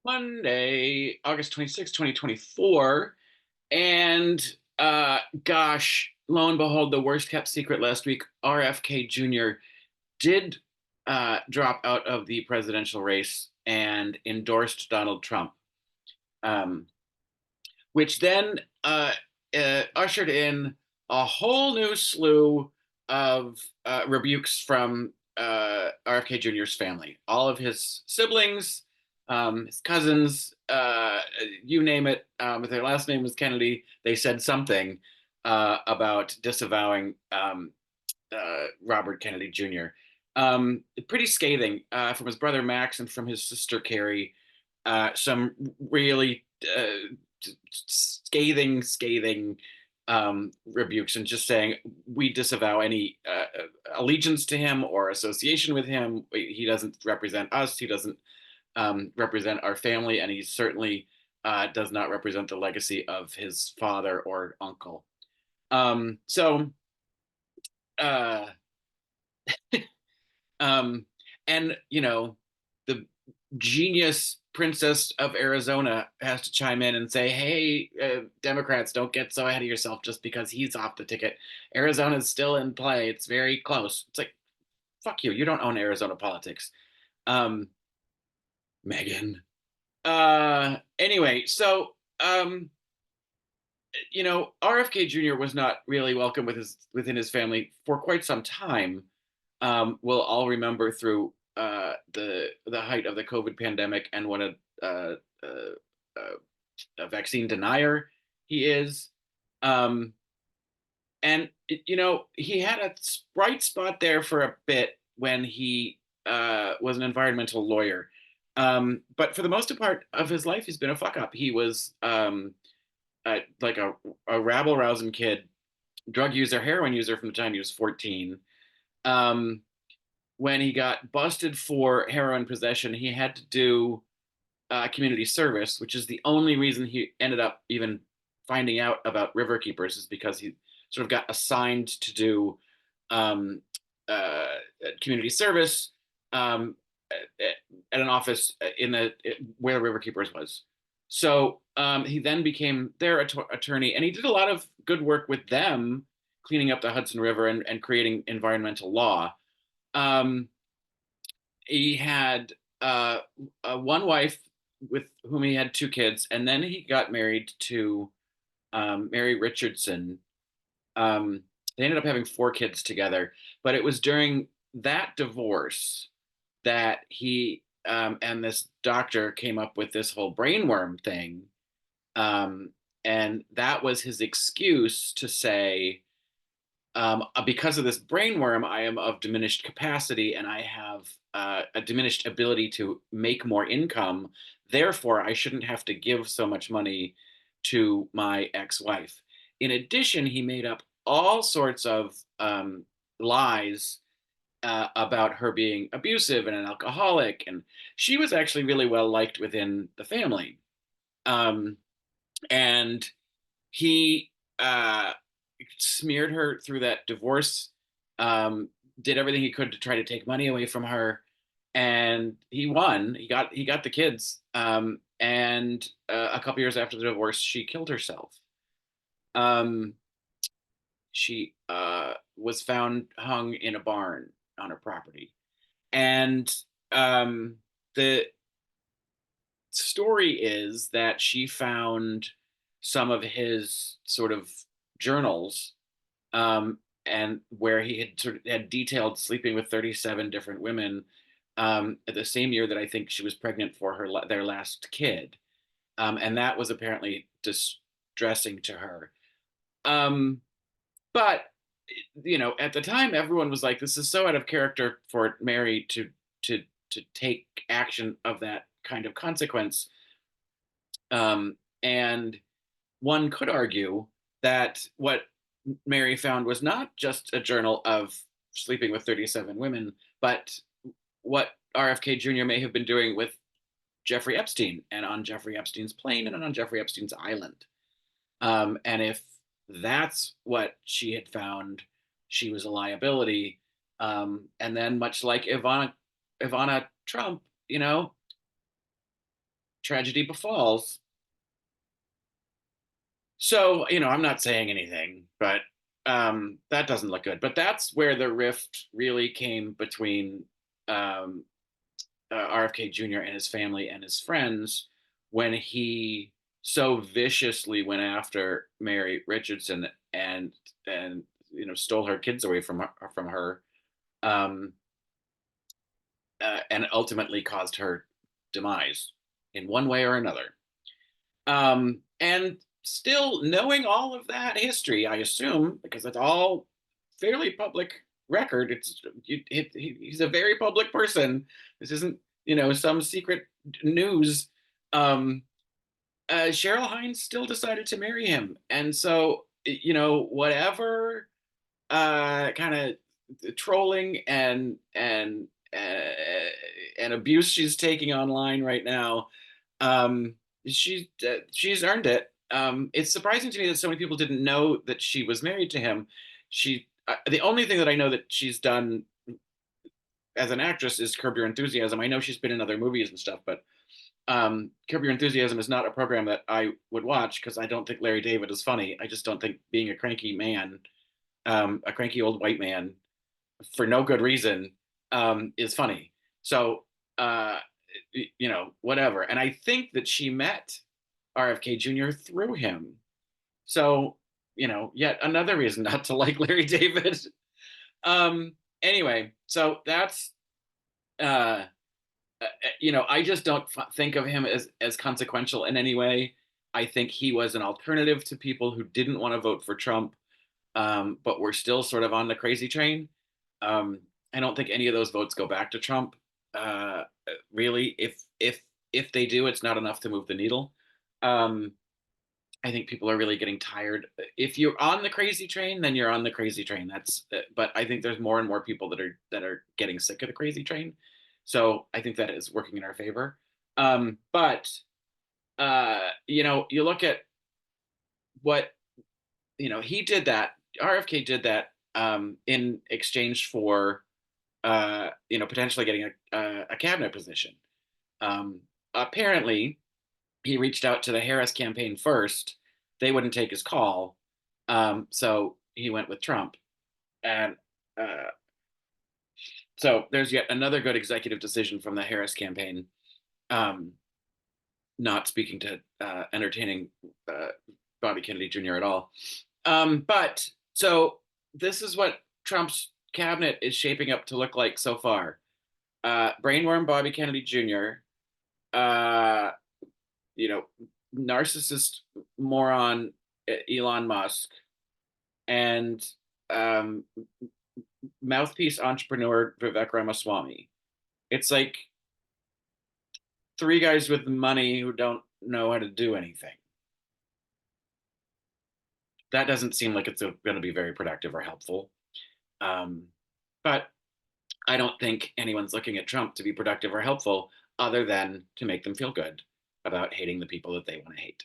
Monday, August 26th, 2024. And gosh, lo and behold, the worst kept secret last week, RFK Jr. did drop out of the presidential race and endorsed Donald Trump, um, which then ushered in a whole new slew of rebukes from RFK Jr.'s family. All of his siblings, his cousins, you name it, if their last name was Kennedy, they said something about disavowing Robert Kennedy Jr. Pretty scathing from his brother Max and from his sister Carrie. Some really scathing rebukes, and just saying we disavow any allegiance to him or association with him. He doesn't represent us. He doesn't represent our family, and he certainly does not represent the legacy of his father or uncle. So uh, Um, and the genius princess of Arizona has to chime in and say, "Hey, Democrats, don't get so ahead of yourself just because he's off the ticket. Arizona's still in play. It's very close." It's like, fuck you. You don't own Arizona politics, um, Megan. Anyway, so RFK Jr. was not really welcome within his family for quite some time. We'll all remember through the height of the COVID pandemic and what uh, uh, a vaccine denier he is. Um, and he had a bright spot there for a bit when he was an environmental lawyer. But for the most part of his life, he's been a fuck up. He was like a rabble rousing kid, drug user, heroin user from the time he was 14. Um, when he got busted for heroin possession, he had to do community service, which is the only reason he ended up even finding out about river keepers, is because he sort of got assigned to do um, uh, community service um, at an office in the where the river keepers was. So he then became their attorney, and he did a lot of good work with them, cleaning up the Hudson River and creating environmental law. Um, he had one wife with whom he had two kids, and then he got married to Mary Richardson. They ended up having four kids together, but it was during that divorce that he and this doctor came up with this whole brainworm thing. Um, and that was his excuse to say, because of this brainworm, I am of diminished capacity and I have a diminished ability to make more income. Therefore, I shouldn't have to give so much money to my ex wife. In addition, he made up all sorts of lies about her being abusive and an alcoholic. And she was actually really well liked within the family. Um, and he smeared her through that divorce, um, did everything he could to try to take money away from her, and he won. He got the kids, and a couple years after the divorce, she killed herself. Um, she was found hung in a barn on her property, and the story is that she found some of his sort of journals, um, and where he had sort of had detailed sleeping with 37 different women at the same year that I think she was pregnant for their last kid, and that was apparently distressing to her. Um, but at the time, everyone was like, "This is so out of character for Mary to take action of that kind of consequence." And one could argue that what Mary found was not just a journal of sleeping with 37 women, but what RFK Jr. may have been doing with Jeffrey Epstein and on Jeffrey Epstein's plane and on Jeffrey Epstein's island. And if that's what she had found, she was a liability. And then, much like Ivana Trump, tragedy befalls. So, I'm not saying anything, but that doesn't look good. But that's where the rift really came between um, RFK Jr. and his family and his friends when he so viciously went after Mary Richardson and stole her kids away from her, um, and ultimately caused her demise in one way or another. And still knowing all of that history, I assume, because it's all fairly public record. He's a very public person. This isn't, some secret news. Um, Cheryl Hines still decided to marry him, and so whatever kind of trolling and abuse she's taking online right now, um, she's earned it. It's surprising to me that so many people didn't know that she was married to him. The only thing that I know that she's done as an actress is Curb Your Enthusiasm. I know she's been in other movies and stuff, but Curb Your Enthusiasm is not a program that I would watch because I don't think Larry David is funny. I just don't think being a cranky man, a cranky old white man, for no good reason, is funny. So, whatever. And I think that she met RFK Jr. through him. So, yet another reason not to like Larry David. Anyway, so that's uh I just don't think of him as consequential in any way. I think he was an alternative to people who didn't want to vote for Trump, but were still sort of on the crazy train. Um, I don't think any of those votes go back to Trump. Really, if they do, it's not enough to move the needle. Um, I think people are really getting tired. If you're on the crazy train, then you're on the crazy train. But I think there's more and more people that are getting sick of the crazy train. So I think that is working in our favor. But you look at what he did that RFK did that in exchange for potentially getting a cabinet position. Um, Apparently, he reached out to the Harris campaign first. They wouldn't take his call, so he went with Trump. And uh, so there's yet another good executive decision from the Harris campaign, um, not speaking to entertaining uh, Bobby Kennedy Jr. at all. But so this is what Trump's cabinet is shaping up to look like so far. Brainworm Bobby Kennedy Jr., uh, you know, narcissist moron Elon Musk, and um, mouthpiece entrepreneur Vivek Ramaswamy. It's like three guys with money who don't know how to do anything. That doesn't seem like it's going to be very productive or helpful. Um, but I don't think anyone's looking at Trump to be productive or helpful other than to make them feel good about hating the people that they want to hate.